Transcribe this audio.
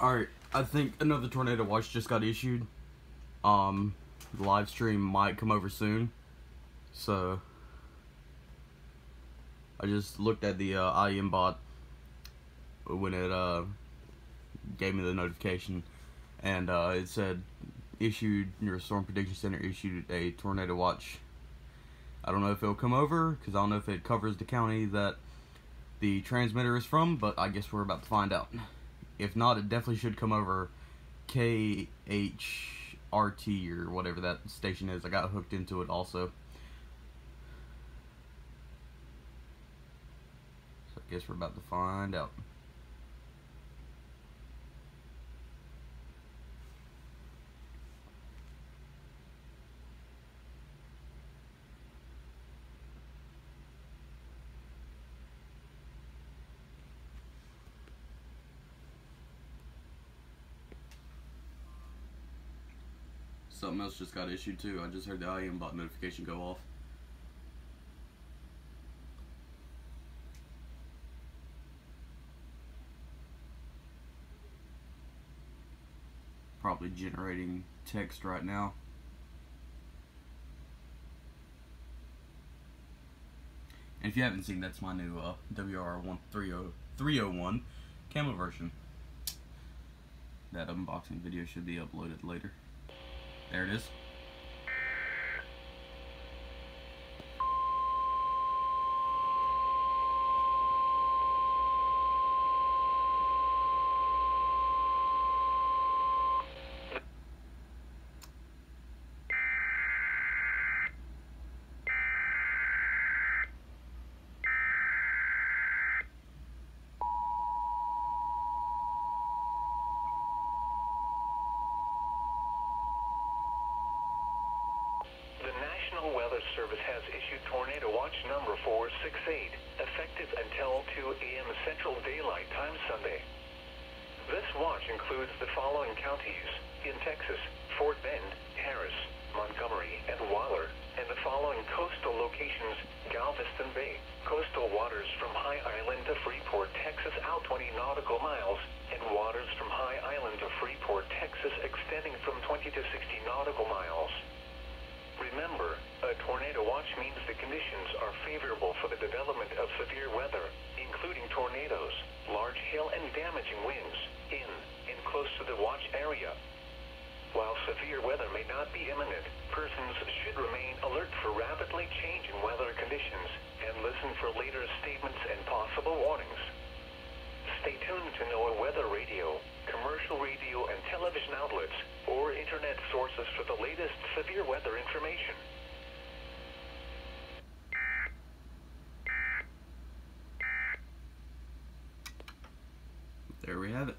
Alright, I think another tornado watch just got issued. The live stream might come over soon. So, I just looked at the IM bot when it gave me the notification. And it said, your Storm Prediction Center issued a tornado watch. I don't know if it'll come over, because I don't know if it covers the county that the transmitter is from, but I guess we're about to find out. If not, it definitely should come over KHRT or whatever that station is. I got hooked into it also. So I guess we're about to find out. Something else just got issued too. I just heard the IM bot notification go off. Probably generating text right now. And if you haven't seen, that's my new WR1301 camo version. That unboxing video should be uploaded later. There it is. Weather Service has issued Tornado Watch number 468, effective until 2 a.m. Central Daylight Time Sunday. This watch includes the following counties in Texas: Fort Bend, Harris, Montgomery, and Waller, and the following coastal locations: Galveston Bay, coastal waters from High Island to Freeport, Texas, out 20 nautical miles, and waters from High Island to Freeport, Texas, extending from 20 to 60 nautical miles. Remember, a tornado watch means the conditions are favorable for the development of severe weather, including tornadoes, large hail, and damaging winds, in and close to the watch area. While severe weather may not be imminent, persons should remain alert for rapidly changing weather conditions and listen for later statements and possible warnings. Stay tuned to NOAA weather radio, commercial radio and television outlets, or internet sources for the latest severe weather information. There we have it.